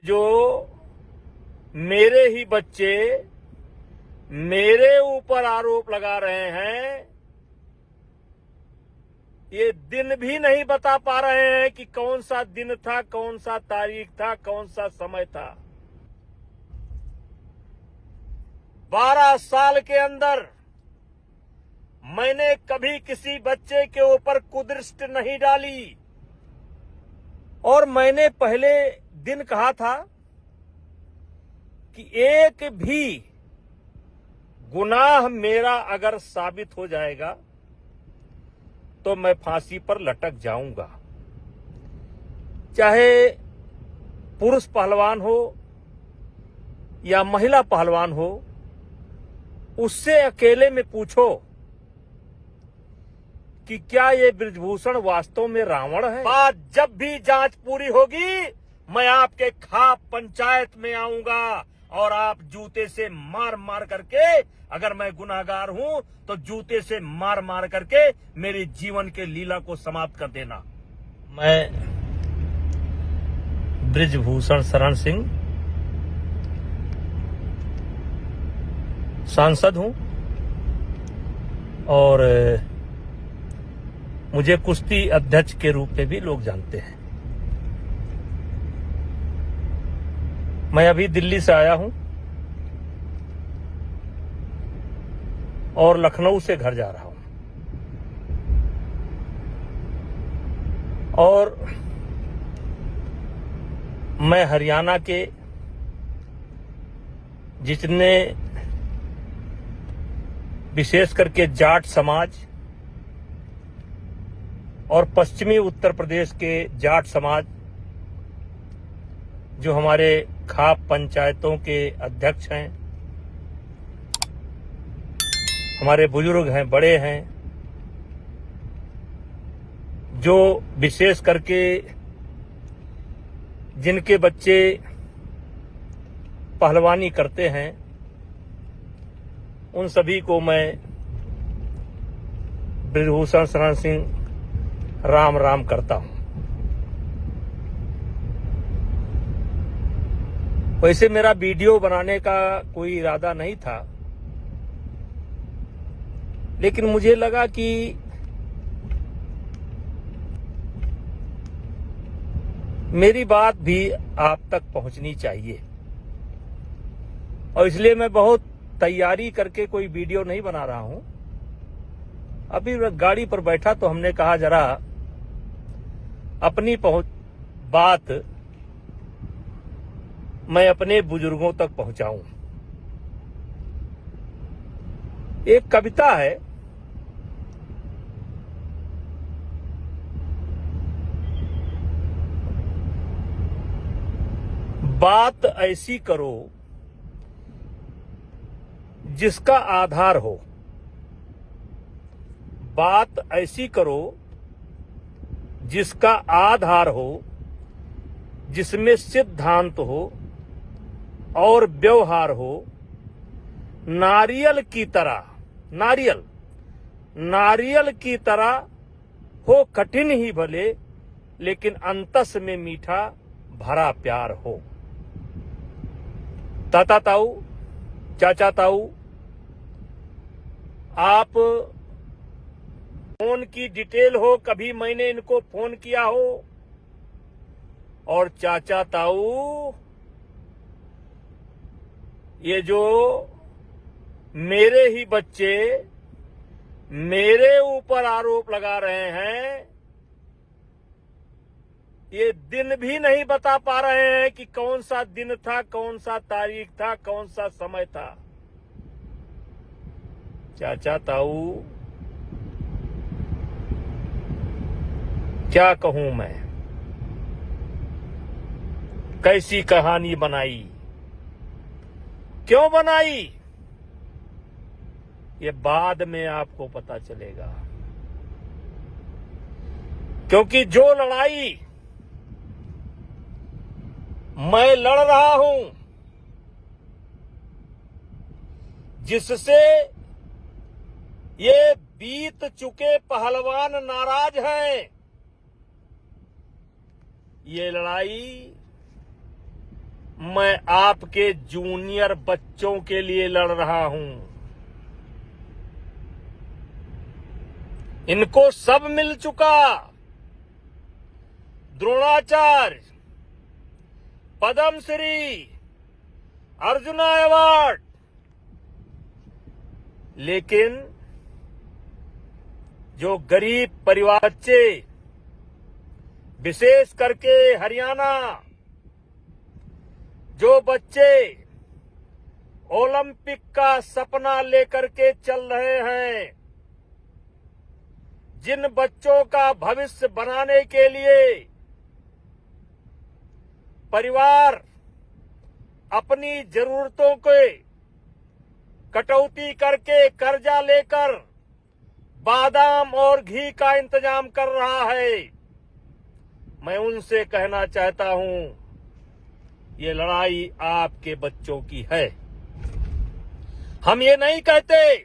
जो मेरे ही बच्चे मेरे ऊपर आरोप लगा रहे हैं, ये दिन भी नहीं बता पा रहे हैं कि कौन सा दिन था, कौन सा तारीख था, कौन सा समय था। 12 साल के अंदर मैंने कभी किसी बच्चे के ऊपर कुदृष्टि नहीं डाली और मैंने पहले दिन कहा था कि एक भी गुनाह मेरा अगर साबित हो जाएगा तो मैं फांसी पर लटक जाऊंगा। चाहे पुरुष पहलवान हो या महिला पहलवान हो, उससे अकेले में पूछो कि क्या ये बृजभूषण वास्तव में रावण है। बात जब भी जांच पूरी होगी, मैं आपके खाप पंचायत में आऊंगा और आप जूते से मार मार करके, अगर मैं गुनाहगार हूं तो जूते से मार मार करके मेरे जीवन के लीला को समाप्त कर देना। मैं बृजभूषण शरण सिंह सांसद हूं और मुझे कुश्ती अध्यक्ष के रूप में भी लोग जानते हैं। मैं अभी दिल्ली से आया हूं और लखनऊ से घर जा रहा हूं और मैं हरियाणा के जितने विशेष करके जाट समाज और पश्चिमी उत्तर प्रदेश के जाट समाज, जो हमारे खाप पंचायतों के अध्यक्ष हैं, हमारे बुजुर्ग हैं, बड़े हैं, जो विशेष करके जिनके बच्चे पहलवानी करते हैं, उन सभी को मैं बृजभूषण शरण सिंह राम राम करता हूं। वैसे मेरा वीडियो बनाने का कोई इरादा नहीं था, लेकिन मुझे लगा कि मेरी बात भी आप तक पहुंचनी चाहिए और इसलिए मैं बहुत तैयारी करके कोई वीडियो नहीं बना रहा हूं। अभी गाड़ी पर बैठा तो हमने कहा जरा अपनी बात मैं अपने बुजुर्गों तक पहुंचाऊं। एक कविता है, बात ऐसी करो जिसका आधार हो, बात ऐसी करो जिसका आधार हो, जिसमें सिद्धांत हो और व्यवहार हो। नारियल की तरह, नारियल की तरह हो कठिन ही भले, लेकिन अंतस में मीठा भरा प्यार हो। ताता ताऊ, चाचा ताऊ, आप फोन की डिटेल हो, कभी मैंने इनको फोन किया हो, और चाचा ताऊ, ये जो मेरे ही बच्चे मेरे ऊपर आरोप लगा रहे हैं, ये दिन भी नहीं बता पा रहे हैं कि कौन सा दिन था, कौन सा तारीख था, कौन सा समय था। चाचा ताऊ, क्या कहूं मैं, कैसी कहानी बनाई, क्यों बनाई, ये बाद में आपको पता चलेगा। क्योंकि जो लड़ाई मैं लड़ रहा हूं, जिससे ये बीत चुके पहलवान नाराज हैं, ये लड़ाई मैं आपके जूनियर बच्चों के लिए लड़ रहा हूं। इनको सब मिल चुका, द्रोणाचार्य, पद्मश्री, अर्जुन अवार्ड, लेकिन जो गरीब परिवार बच्चे, विशेष करके हरियाणा, जो बच्चे ओलंपिक का सपना लेकर के चल रहे हैं, जिन बच्चों का भविष्य बनाने के लिए परिवार अपनी जरूरतों के कटौती करके कर्जा लेकर बादाम और घी का इंतजाम कर रहा है, मैं उनसे कहना चाहता हूं, ये लड़ाई आपके बच्चों की है। हम ये नहीं कहते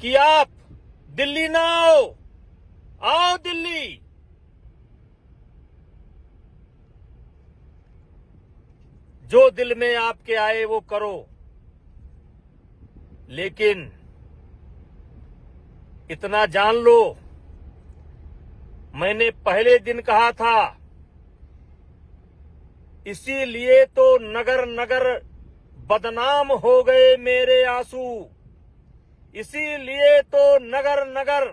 कि आप दिल्ली ना आओ दिल्ली। जो दिल में आपके आए वो करो, लेकिन इतना जान लो, मैंने पहले दिन कहा था, इसीलिए तो नगर नगर बदनाम हो गए मेरे आंसू, इसीलिए तो नगर नगर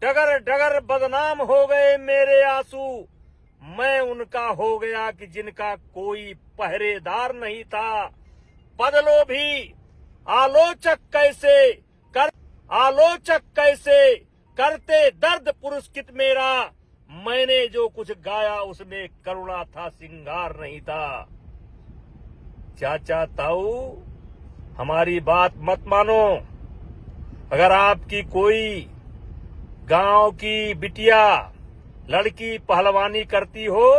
डगर डगर बदनाम हो गए मेरे आंसू। मैं उनका हो गया कि जिनका कोई पहरेदार नहीं था। बदलो भी आलोचक कैसे करते दर्द पुरस्कृत मेरा। मैंने जो कुछ गाया उसमें करुणा था, सिंगार नहीं था। चाचा ताऊ, हमारी बात मत मानो। अगर आपकी कोई गांव की बिटिया लड़की पहलवानी करती हो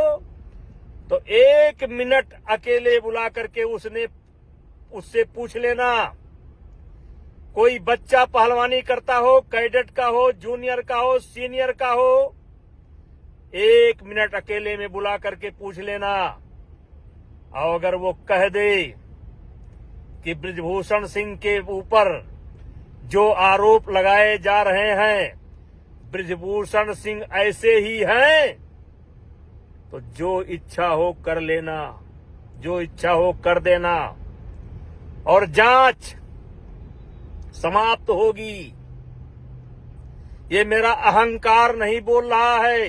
तो 1 मिनट अकेले बुला करके उससे पूछ लेना। कोई बच्चा पहलवानी करता हो, कैडेट का हो, जूनियर का हो, सीनियर का हो, 1 मिनट अकेले में बुला करके पूछ लेना। और अगर वो कह दे कि बृजभूषण सिंह के ऊपर जो आरोप लगाए जा रहे हैं बृजभूषण सिंह ऐसे ही हैं, तो जो इच्छा हो कर लेना, जो इच्छा हो कर देना और जांच समाप्त होगी। ये मेरा अहंकार नहीं बोल रहा है,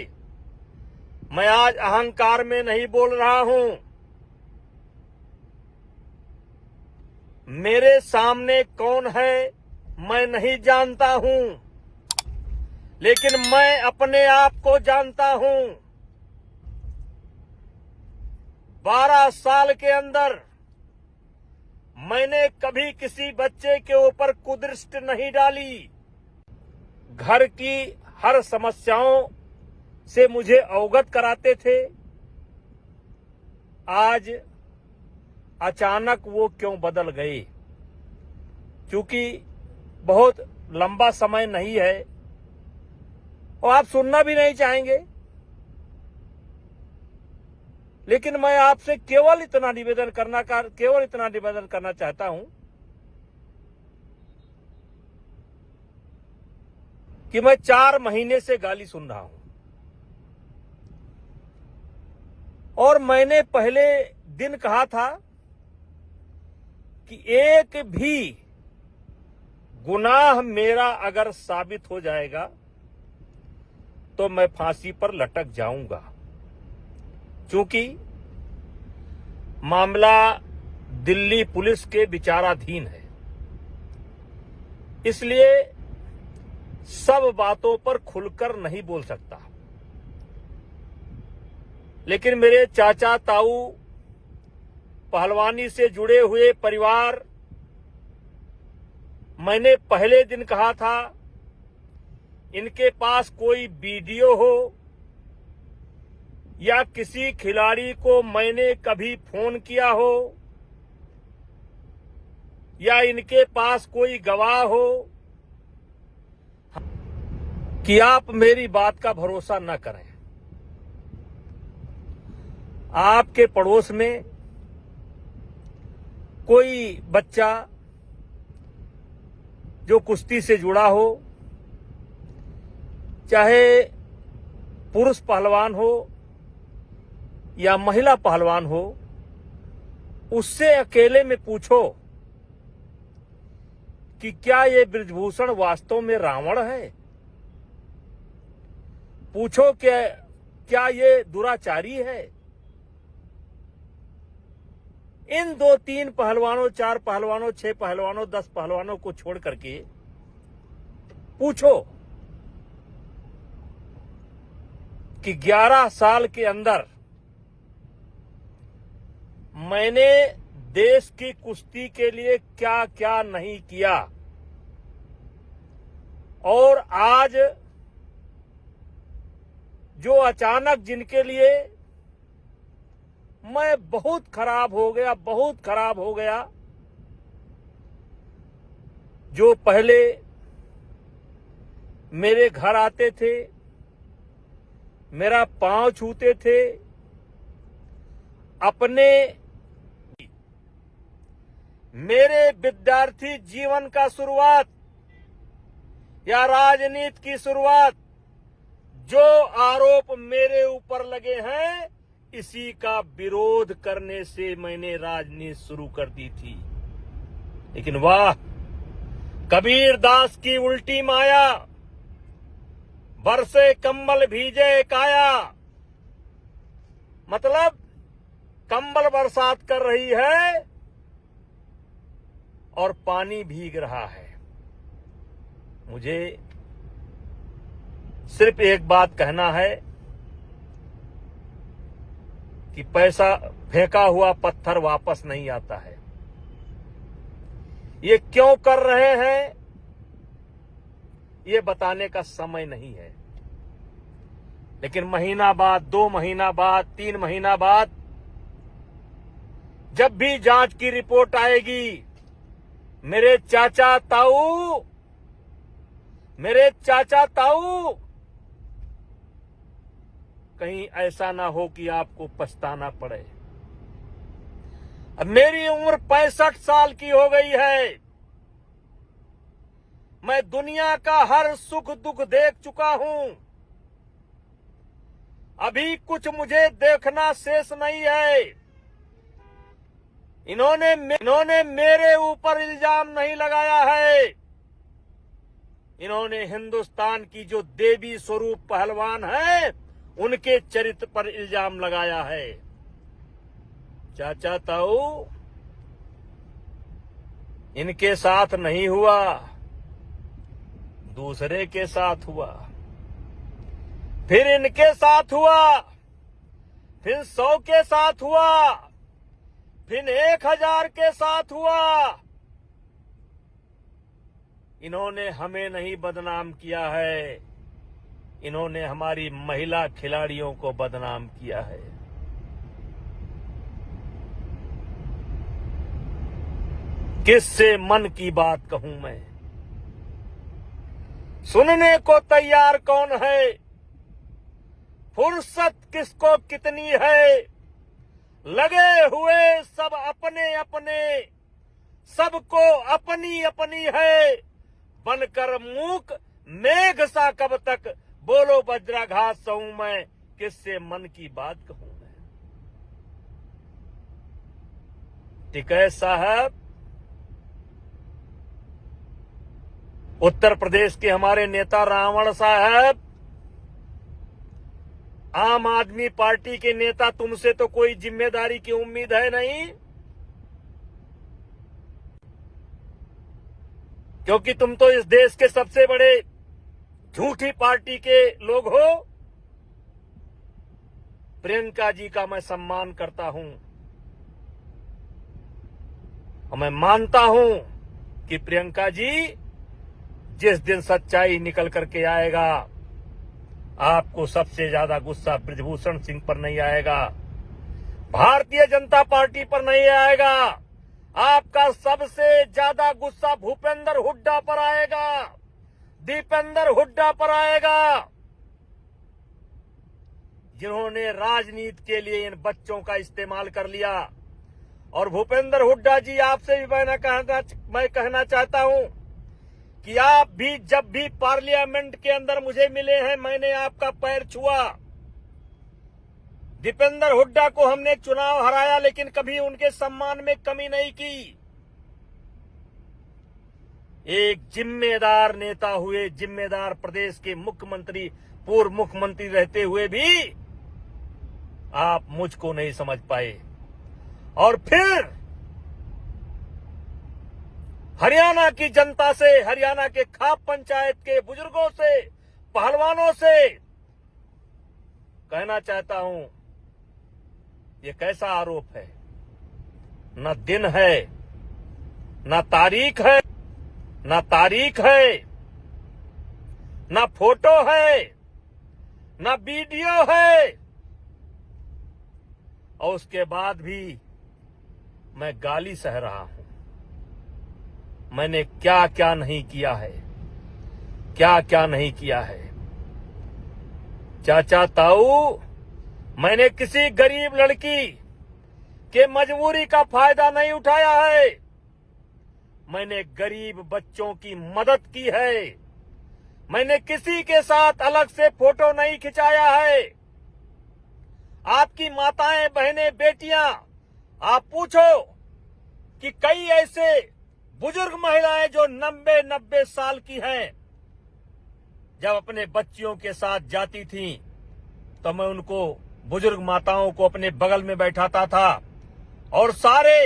मैं आज अहंकार में नहीं बोल रहा हूं। मेरे सामने कौन है मैं नहीं जानता हूं, लेकिन मैं अपने आप को जानता हूं। 12 साल के अंदर मैंने कभी किसी बच्चे के ऊपर कुदृष्टि नहीं डाली। घर की हर समस्याओं से मुझे अवगत कराते थे। आज अचानक वो क्यों बदल गए? क्योंकि बहुत लंबा समय नहीं है और आप सुनना भी नहीं चाहेंगे, लेकिन मैं आपसे केवल इतना निवेदन करना चाहता हूं कि मैं 4 महीने से गाली सुन रहा हूं और मैंने पहले दिन कहा था कि एक भी गुनाह मेरा अगर साबित हो जाएगा तो मैं फांसी पर लटक जाऊंगा, क्योंकि मामला दिल्ली पुलिस के विचाराधीन है। इसलिए सब बातों पर खुलकर नहीं बोल सकता। लेकिन मेरे चाचा ताऊ, पहलवानी से जुड़े हुए परिवार, मैंने पहले दिन कहा था, इनके पास कोई वीडियो हो या किसी खिलाड़ी को मैंने कभी फोन किया हो या इनके पास कोई गवाह हो, कि आप मेरी बात का भरोसा न करें। आपके पड़ोस में कोई बच्चा जो कुश्ती से जुड़ा हो, चाहे पुरुष पहलवान हो या महिला पहलवान हो, उससे अकेले में पूछो कि क्या ये बृजभूषण वास्तव में रावण है। पूछो क्या ये दुराचारी है। इन 2-3 पहलवानों, 4 पहलवानों, 6 पहलवानों, 10 पहलवानों को छोड़ करके पूछो कि 11 साल के अंदर मैंने देश की कुश्ती के लिए क्या क्या नहीं किया, और आज जो अचानक जिनके लिए मैं बहुत खराब हो गया, जो पहले मेरे घर आते थे, मेरा पांव छूते थे, अपने मेरे विद्यार्थी जीवन का शुरुआत या राजनीति की शुरुआत, जो आरोप मेरे ऊपर लगे हैं, इसी का विरोध करने से मैंने राजनीति शुरू कर दी थी। लेकिन वाह, कबीर दास की उल्टी माया, बरसे कंबल भीजे काया। मतलब कंबल बरसात कर रही है और पानी भीग रहा है। मुझे सिर्फ एक बात कहना है कि पैसा फेंका हुआ पत्थर वापस नहीं आता है। ये क्यों कर रहे हैं, ये बताने का समय नहीं है। लेकिन महीना बाद, 2 महीना बाद, 3 महीना बाद, जब भी जांच की रिपोर्ट आएगी, मेरे चाचा ताऊ, कहीं ऐसा ना हो कि आपको पछताना पड़े। अब मेरी उम्र 65 साल की हो गई है। मैं दुनिया का हर सुख दुख देख चुका हूं। अभी कुछ मुझे देखना शेष नहीं है। इन्होंने मेरे ऊपर इल्जाम नहीं लगाया है। इन्होंने हिंदुस्तान की जो देवी स्वरूप पहलवान है, उनके चरित्र पर इल्जाम लगाया है। चाचा ताऊ, इनके साथ नहीं हुआ, दूसरे के साथ हुआ, फिर इनके साथ हुआ, फिर 100 के साथ हुआ, फिर 1000 के साथ हुआ। इन्होंने हमें नहीं बदनाम किया है, इन्होंने हमारी महिला खिलाड़ियों को बदनाम किया है। किससे मन की बात कहूं मैं? सुनने को तैयार कौन है? फुर्सत किसको कितनी है? लगे हुए सब अपने अपने, सबको अपनी अपनी है। बनकर मूक मेघ सा कब तक, बोलो वज्राघात सहूं मैं, किससे मन की बात कहूं मैं? टिकैत साहब, उत्तर प्रदेश के हमारे नेता रावण साहब, आम आदमी पार्टी के नेता, तुमसे तो कोई जिम्मेदारी की उम्मीद है नहीं, क्योंकि तुम तो इस देश के सबसे बड़े झूठी पार्टी के लोग हो। प्रियंका जी का मैं सम्मान करता हूं और मैं मानता हूं कि प्रियंका जी, जिस दिन सच्चाई निकल करके आएगा, आपको सबसे ज्यादा गुस्सा बृजभूषण सिंह पर नहीं आएगा, भारतीय जनता पार्टी पर नहीं आएगा। आपका सबसे ज्यादा गुस्सा भूपेंद्र हुड्डा पर आएगा, दीपेंद्र हुड्डा पर आएगा। जिन्होंने राजनीति के लिए इन बच्चों का इस्तेमाल कर लिया। और भूपेंद्र हुड्डा जी, आपसे भी मैं कहना चाहता हूं कि आप भी जब भी पार्लियामेंट के अंदर मुझे मिले हैं, मैंने आपका पैर छुआ। दीपेंद्र हुड्डा को हमने चुनाव हराया, लेकिन कभी उनके सम्मान में कमी नहीं की। एक जिम्मेदार नेता हुए, जिम्मेदार प्रदेश के मुख्यमंत्री, पूर्व मुख्यमंत्री रहते हुए भी आप मुझको नहीं समझ पाए। और फिर हरियाणा की जनता से, हरियाणा के खाप पंचायत के बुजुर्गों से, पहलवानों से कहना चाहता हूं, ये कैसा आरोप है? न दिन है, न तारीख है, न फोटो है, न वीडियो है, और उसके बाद भी मैं गाली सह रहा हूं। मैंने क्या क्या नहीं किया है, क्या क्या नहीं किया है। चाचा ताऊ, मैंने किसी गरीब लड़की के मजबूरी का फायदा नहीं उठाया है। मैंने गरीब बच्चों की मदद की है। मैंने किसी के साथ अलग से फोटो नहीं खिंचाया है। आपकी माताएं, बहनें, बेटियां, आप पूछो कि कई ऐसे बुजुर्ग महिलाएं जो 90 साल की हैं, जब अपने बच्चियों के साथ जाती थीं, तो मैं उनको, बुजुर्ग माताओं को अपने बगल में बैठाता था और सारे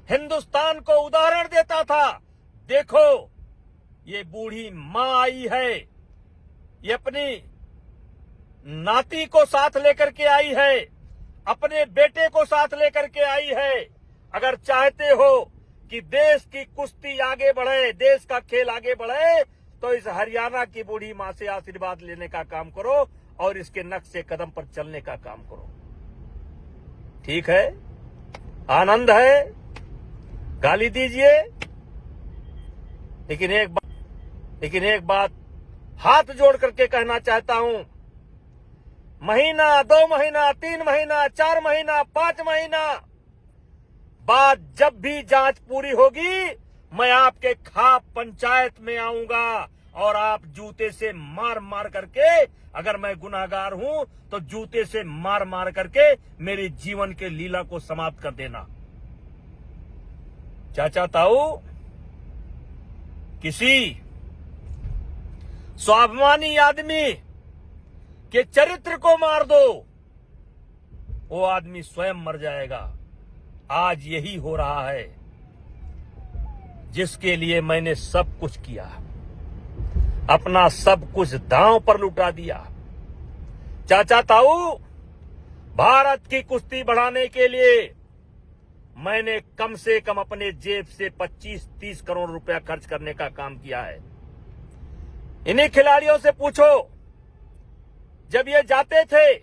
हिंदुस्तान को उदाहरण देता था। देखो, ये बूढ़ी मां आई है, ये अपनी नाती को साथ लेकर के आई है, अपने बेटे को साथ लेकर के आई है। अगर चाहते हो कि देश की कुश्ती आगे बढ़े, देश का खेल आगे बढ़े, तो इस हरियाणा की बूढ़ी मां से आशीर्वाद लेने का काम करो और इसके नक्शे कदम पर चलने का काम करो। ठीक है, आनंद है, गाली दीजिए, लेकिन एक बात हाथ जोड़ करके कहना चाहता हूं, महीना, 2 महीना, 3 महीना, 4 महीना, 5 महीना बाद जब भी जांच पूरी होगी, मैं आपके खाप पंचायत में आऊंगा और आप जूते से मार मार करके, अगर मैं गुनाहगार हूं तो जूते से मार मार करके मेरे जीवन के लीला को समाप्त कर देना। चाचा ताऊ, किसी स्वाभिमानी आदमी के चरित्र को मार दो, वो आदमी स्वयं मर जाएगा। आज यही हो रहा है, जिसके लिए मैंने सब कुछ किया, अपना सब कुछ दांव पर लुटा दिया। चाचा ताऊ, भारत की कुश्ती बढ़ाने के लिए मैंने कम से कम अपने जेब से 25-30 करोड़ रुपया खर्च करने का काम किया है। इन्हीं खिलाड़ियों से पूछो, जब ये जाते थे,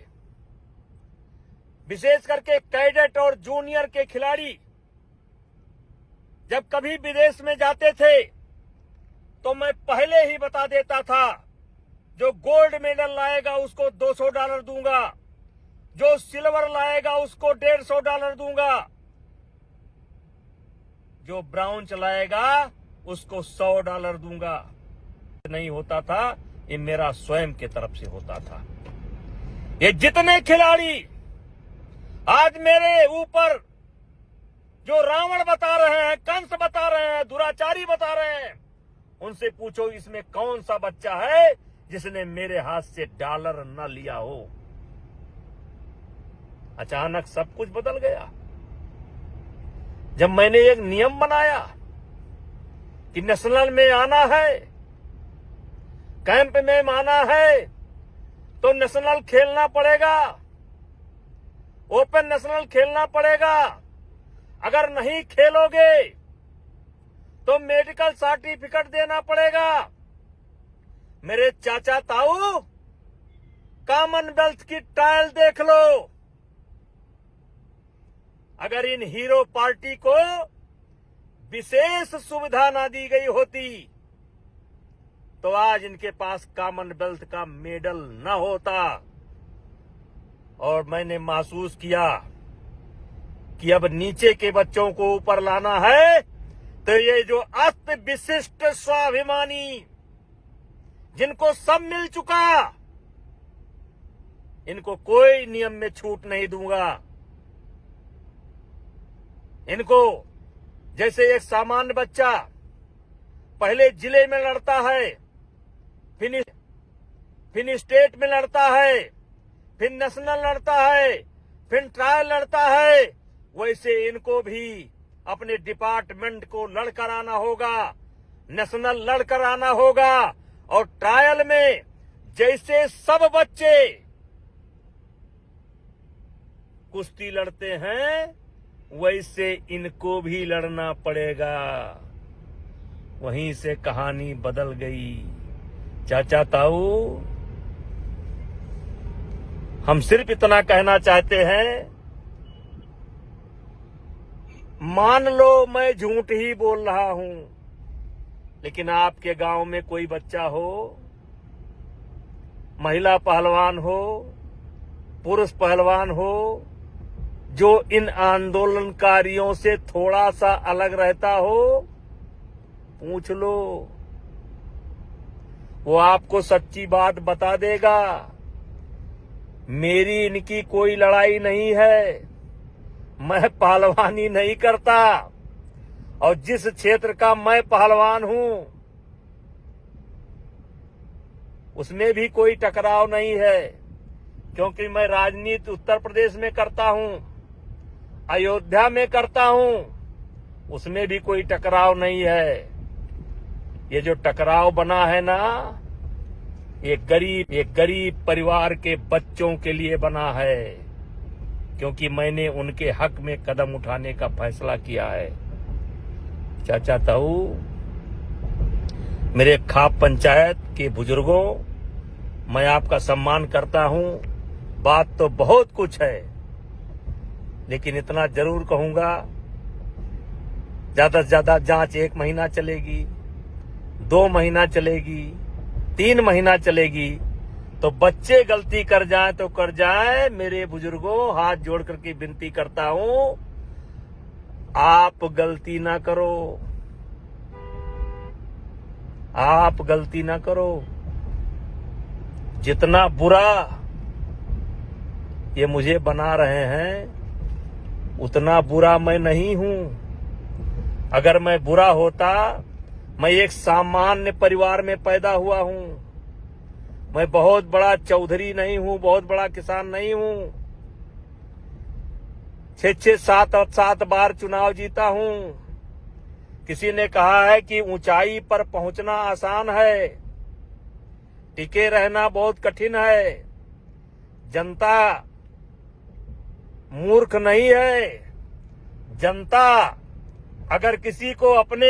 विशेष करके कैडेट और जूनियर के खिलाड़ी जब कभी विदेश में जाते थे, तो मैं पहले ही बता देता था, जो गोल्ड मेडल लाएगा उसको $200 दूंगा, जो सिल्वर लाएगा उसको $150 दूंगा, जो ब्राउन लाएगा उसको $100 दूंगा। नहीं होता था, ये मेरा स्वयं के तरफ से होता था। ये जितने खिलाड़ी आज मेरे ऊपर जो रावण बता रहे हैं, कंस बता रहे हैं, दुराचारी बता रहे हैं, उनसे पूछो इसमें कौन सा बच्चा है जिसने मेरे हाथ से डॉलर न लिया हो। अचानक सब कुछ बदल गया जब मैंने एक नियम बनाया कि नेशनल में आना है, कैंप में आना है तो नेशनल खेलना पड़ेगा, ओपन नेशनल खेलना पड़ेगा। अगर नहीं खेलोगे तो मेडिकल सर्टिफिकेट देना पड़ेगा। मेरे चाचा ताऊ, कॉमनवेल्थ की टाइल देख लो। अगर इन हीरो पार्टी को विशेष सुविधा ना दी गई होती तो आज इनके पास कॉमनवेल्थ का मेडल न होता। और मैंने महसूस किया कि अब नीचे के बच्चों को ऊपर लाना है, तो ये जो अस्त विशिष्ट स्वाभिमानी जिनको सब मिल चुका, इनको कोई नियम में छूट नहीं दूंगा। इनको जैसे एक सामान्य बच्चा पहले जिले में लड़ता है, फिर स्टेट में लड़ता है, फिर नेशनल लड़ता है, फिर ट्रायल लड़ता है, वैसे इनको भी अपने डिपार्टमेंट को लड़कर आना होगा, नेशनल लड़कर आना होगा। और ट्रायल में जैसे सब बच्चे कुश्ती लड़ते हैं, वैसे इनको भी लड़ना पड़ेगा। वहीं से कहानी बदल गई। चाचा ताऊ, हम सिर्फ इतना कहना चाहते हैं, मान लो मैं झूठ ही बोल रहा हूं, लेकिन आपके गांव में कोई बच्चा हो, महिला पहलवान हो, पुरुष पहलवान हो, जो इन आंदोलनकारियों से थोड़ा सा अलग रहता हो, पूछ लो, वो आपको सच्ची बात बता देगा। मेरी इनकी कोई लड़ाई नहीं है, मैं पहलवानी नहीं करता, और जिस क्षेत्र का मैं पहलवान हूं उसमें भी कोई टकराव नहीं है, क्योंकि मैं राजनीति उत्तर प्रदेश में करता हूं, अयोध्या में करता हूं, उसमें भी कोई टकराव नहीं है। ये जो टकराव बना है ना, ये गरीब परिवार के बच्चों के लिए बना है, क्योंकि मैंने उनके हक में कदम उठाने का फैसला किया है। चाचा ताऊ, मेरे खाप पंचायत के बुजुर्गों, मैं आपका सम्मान करता हूं। बात तो बहुत कुछ है, लेकिन इतना जरूर कहूंगा, ज्यादा से ज्यादा जांच 1 महीना चलेगी, 2 महीना चलेगी, 3 महीना चलेगी, तो बच्चे गलती कर जाएं तो कर जाएं। मेरे बुजुर्गों, हाथ जोड़ करके विनती करता हूं, आप गलती ना करो, आप गलती ना करो। जितना बुरा ये मुझे बना रहे हैं, उतना बुरा मैं नहीं हूं। अगर मैं बुरा होता, मैं एक सामान्य परिवार में पैदा हुआ हूं। मैं बहुत बड़ा चौधरी नहीं हूं, बहुत बड़ा किसान नहीं हूं। 6-6, 7 बार चुनाव जीता हूं। किसी ने कहा है कि ऊंचाई पर पहुंचना आसान है, टिके रहना बहुत कठिन है। जनता मूर्ख नहीं है। जनता अगर किसी को अपने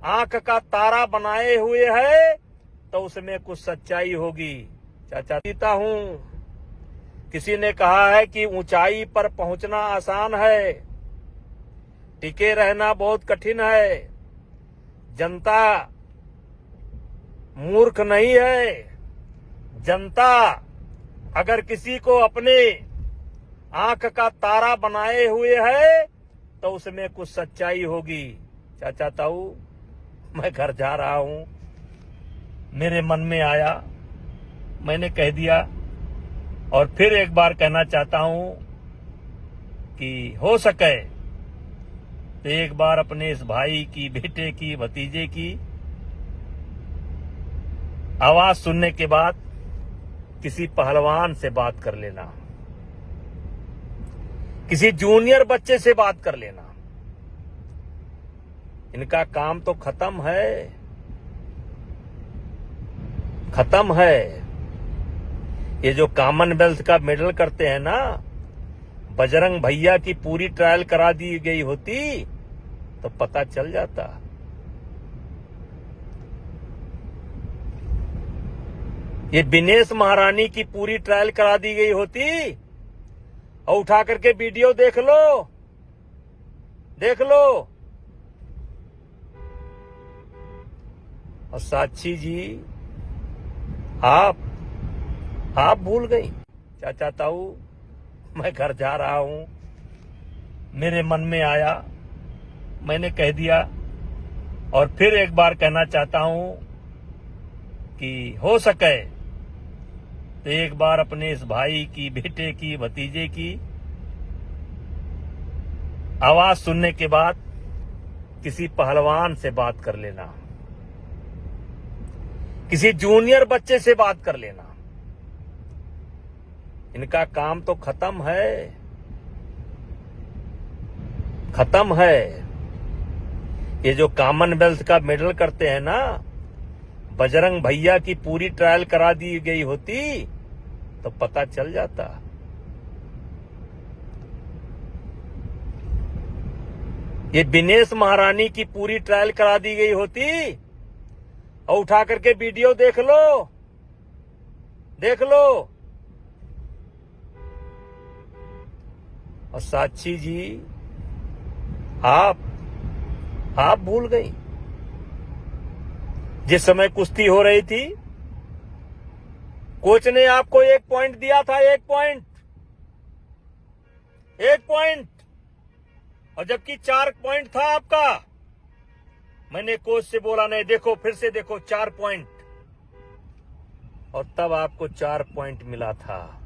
आंख का तारा बनाए हुए है, तो उसमें कुछ सच्चाई होगी। चाचा जीता हूं। किसी ने कहा है कि ऊंचाई पर पहुंचना आसान है, टिके रहना बहुत कठिन है। जनता मूर्ख नहीं है। जनता अगर किसी को अपने आंख का तारा बनाए हुए है, तो उसमें कुछ सच्चाई होगी। चाचा ताऊ, मैं घर जा रहा हूं, मेरे मन में आया, मैंने कह दिया, और फिर एक बार कहना चाहता हूं कि हो सके तो एक बार अपने इस भाई की, बेटे की, भतीजे की आवाज सुनने के बाद किसी पहलवान से बात कर लेना, किसी जूनियर बच्चे से बात कर लेना। इनका काम तो खत्म है, खत्म है। ये जो कॉमनवेल्थ का मेडल करते हैं ना, बजरंग भैया की पूरी ट्रायल करा दी गई होती तो पता चल जाता। ये बिनेश महारानी की पूरी ट्रायल करा दी गई होती, और उठा करके वीडियो देख लो, देख लो। और साक्षी जी, आप भूल गई। चाचा ताऊ मैं घर जा रहा हूं, मेरे मन में आया, मैंने कह दिया। और फिर एक बार कहना चाहता हूं कि हो सके तो एक बार अपने इस भाई की, बेटे की, भतीजे की आवाज सुनने के बाद किसी पहलवान से बात कर लेना, किसी जूनियर बच्चे से बात कर लेना। इनका काम तो खत्म है, खत्म है। ये जो कॉमनवेल्थ का मेडल करते हैं ना, बजरंग भैया की पूरी ट्रायल करा दी गई होती तो पता चल जाता। ये दिनेश महारानी की पूरी ट्रायल करा दी गई होती और उठा करके वीडियो देख लो, देख लो। और साक्षी जी आप भूल गई जिस समय कुश्ती हो रही थी, कोच ने आपको 1 पॉइंट दिया था, 1 पॉइंट, 1 पॉइंट, और जबकि 4 पॉइंट था आपका। मैंने कोच से बोला नहीं, देखो फिर से देखो 4 पॉइंट, और तब आपको 4 पॉइंट मिला था।